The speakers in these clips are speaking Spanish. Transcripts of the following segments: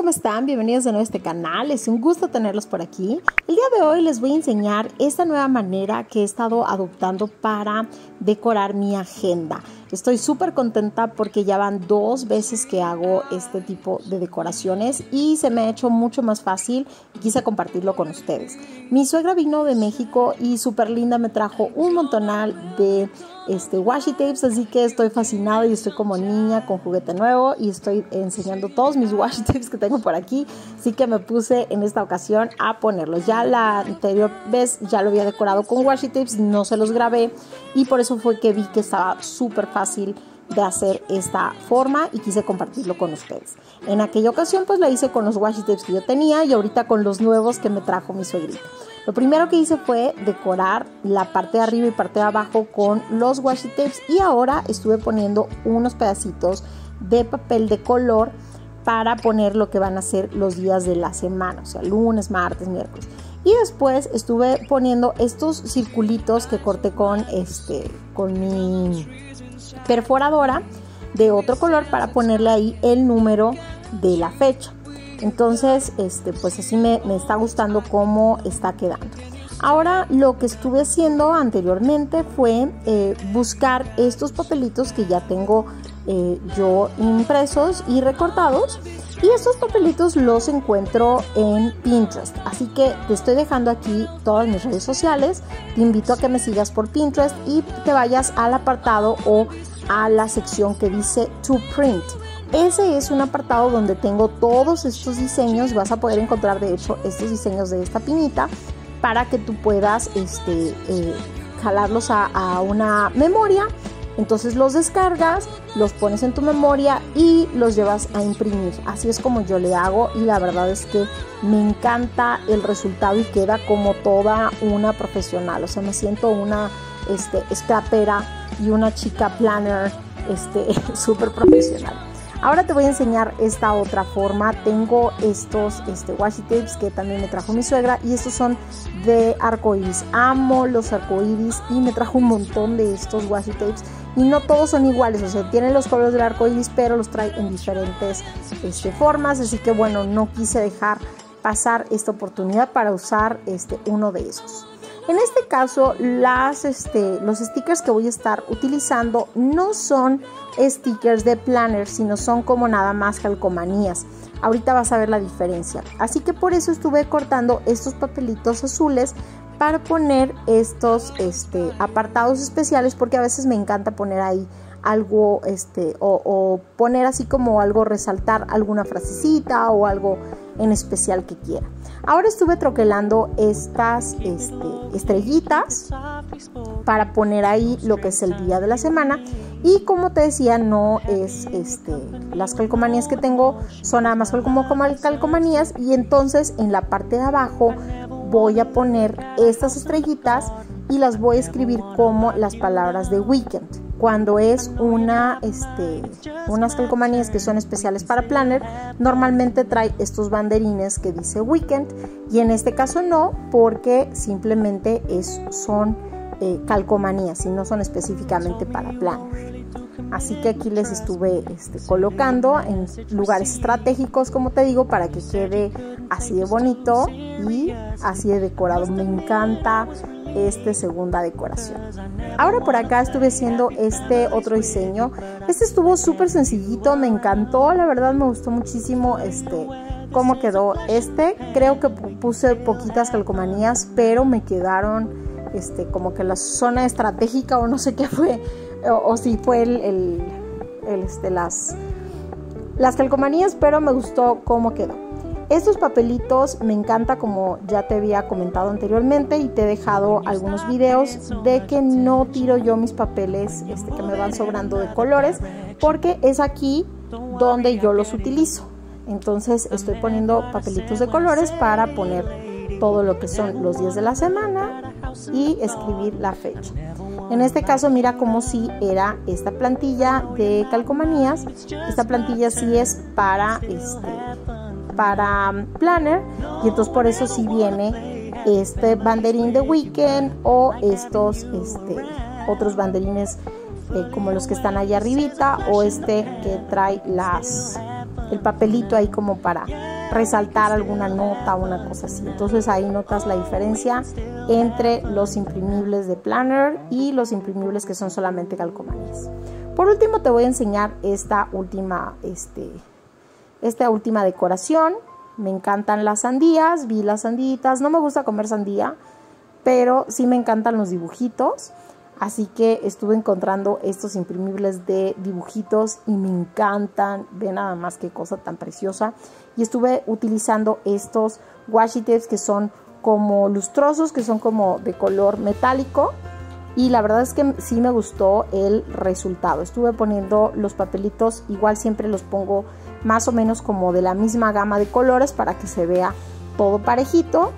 ¿cómo están? Bienvenidos de nuevo a este canal, es un gusto tenerlos por aquí. El día de hoy les voy a enseñar esta nueva manera que he estado adoptando para decorar mi agenda. Estoy súper contenta porque ya van 2 veces que hago este tipo de decoraciones y se me ha hecho mucho más fácil y quise compartirlo con ustedes. Mi suegra vino de México y súper linda me trajo un montonal de washi tapes, así que estoy fascinada y estoy como niña con juguete nuevo y estoy enseñando todos mis washi tapes que tengo por aquí, así que me puse en esta ocasión a ponerlos. Ya la anterior vez ya lo había decorado con washi tapes, no se los grabé y por eso fue que vi que estaba súper fácil de hacer esta forma y quise compartirlo con ustedes. En aquella ocasión pues la hice con los washi tapes que yo tenía y ahorita con los nuevos que me trajo mi suegrita. Lo primero que hice fue decorar la parte de arriba y parte de abajo con los washi tapes y ahora estuve poniendo unos pedacitos de papel de color para poner lo que van a ser los días de la semana, o sea, lunes, martes, miércoles. Y después estuve poniendo estos circulitos que corté con mi perforadora de otro color para ponerle ahí el número de la fecha. Entonces, pues así me está gustando cómo está quedando. Ahora lo que estuve haciendo anteriormente fue buscar estos papelitos que ya tengo yo impresos y recortados. Y estos papelitos los encuentro en Pinterest. Así que te estoy dejando aquí todas mis redes sociales. Te invito a que me sigas por Pinterest y te vayas al apartado o a la sección que dice To Print. Ese es un apartado donde tengo todos estos diseños. Vas a poder encontrar de hecho estos diseños de esta pinita para que tú puedas jalarlos a una memoria. Entonces los descargas, los pones en tu memoria y los llevas a imprimir. Así es como yo le hago y la verdad es que me encanta el resultado y queda como toda una profesional. O sea, me siento una scrapera y una chica planner súper profesional. Ahora te voy a enseñar esta otra forma. Tengo estos washi tapes que también me trajo mi suegra y estos son de arcoíris. Amo los arcoíris y me trajo un montón de estos washi tapes y no todos son iguales, o sea, tienen los colores del arcoíris pero los trae en diferentes formas, así que bueno, no quise dejar pasar esta oportunidad para usar uno de esos. En este caso, los stickers que voy a estar utilizando no son stickers de planner, sino son como nada más calcomanías. Ahorita vas a ver la diferencia. Así que por eso estuve cortando estos papelitos azules para poner estos apartados especiales, porque a veces me encanta poner ahí algo o poner así como algo, resaltar alguna frasecita o algo en especial que quiera. Ahora estuve troquelando estas estrellitas para poner ahí lo que es el día de la semana y como te decía, no es las calcomanías que tengo son nada más como calcomanías y entonces en la parte de abajo voy a poner estas estrellitas y las voy a escribir como las palabras de weekend. Cuando es unas calcomanías que son especiales para planner, normalmente trae estos banderines que dice weekend y en este caso no, porque simplemente son calcomanías y no son específicamente para planner. Así que aquí les estuve colocando en lugares estratégicos, como te digo, para que quede así de bonito y así de decorado. Me encanta segunda decoración. Ahora por acá estuve haciendo otro diseño. Estuvo súper sencillito, me encantó, la verdad me gustó muchísimo cómo quedó. Creo que puse poquitas calcomanías, pero me quedaron como que la zona estratégica o no sé qué fue, o si fue las calcomanías, pero me gustó cómo quedó. Estos papelitos me encanta, como ya te había comentado anteriormente y te he dejado algunos videos de que no tiro yo mis papeles que me van sobrando de colores, porque es aquí donde yo los utilizo. Entonces estoy poniendo papelitos de colores para poner todo lo que son los días de la semana y escribir la fecha. En este caso mira como si era esta plantilla de calcomanías. Esta plantilla sí es para planner y entonces por eso sí viene banderín de weekend o estos otros banderines como los que están allá arribita o que trae el papelito ahí como para resaltar alguna nota o una cosa así. Entonces ahí notas la diferencia entre los imprimibles de planner y los imprimibles que son solamente calcomanías. Por último te voy a enseñar esta última decoración. Me encantan las sandías, vi las sanditas, no me gusta comer sandía, pero sí me encantan los dibujitos, así que estuve encontrando estos imprimibles de dibujitos y me encantan. Ve nada más qué cosa tan preciosa. Y estuve utilizando estos washi tapes que son como lustrosos, que son como de color metálico, y la verdad es que sí me gustó el resultado. Estuve poniendo los papelitos, igual siempre los pongo más o menos como de la misma gama de colores para que se vea todo parejito,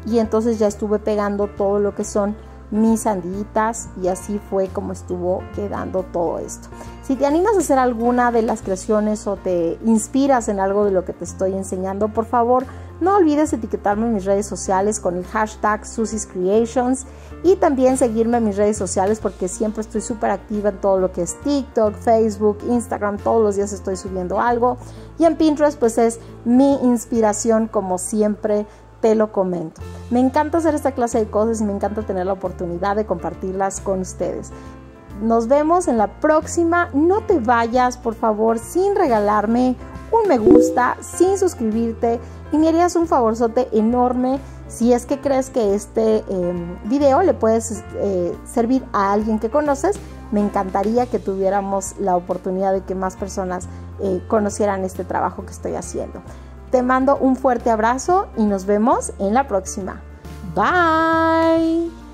y entonces ya estuve pegando todo lo que son mis sandías y así fue como estuvo quedando todo esto. Si te animas a hacer alguna de las creaciones o te inspiras en algo de lo que te estoy enseñando, por favor no olvides etiquetarme en mis redes sociales con el hashtag Suzy's Creations, y también seguirme en mis redes sociales porque siempre estoy súper activa en todo lo que es TikTok, Facebook, Instagram. Todos los días estoy subiendo algo, y en Pinterest pues es mi inspiración, como siempre te lo comento. Me encanta hacer esta clase de cosas y me encanta tener la oportunidad de compartirlas con ustedes. Nos vemos en la próxima. No te vayas, por favor, sin regalarme un me gusta, sin suscribirte, y me harías un favorzote enorme si es que crees que este video le puede servir a alguien que conoces. Me encantaría que tuviéramos la oportunidad de que más personas conocieran este trabajo que estoy haciendo. Te mando un fuerte abrazo y nos vemos en la próxima. Bye.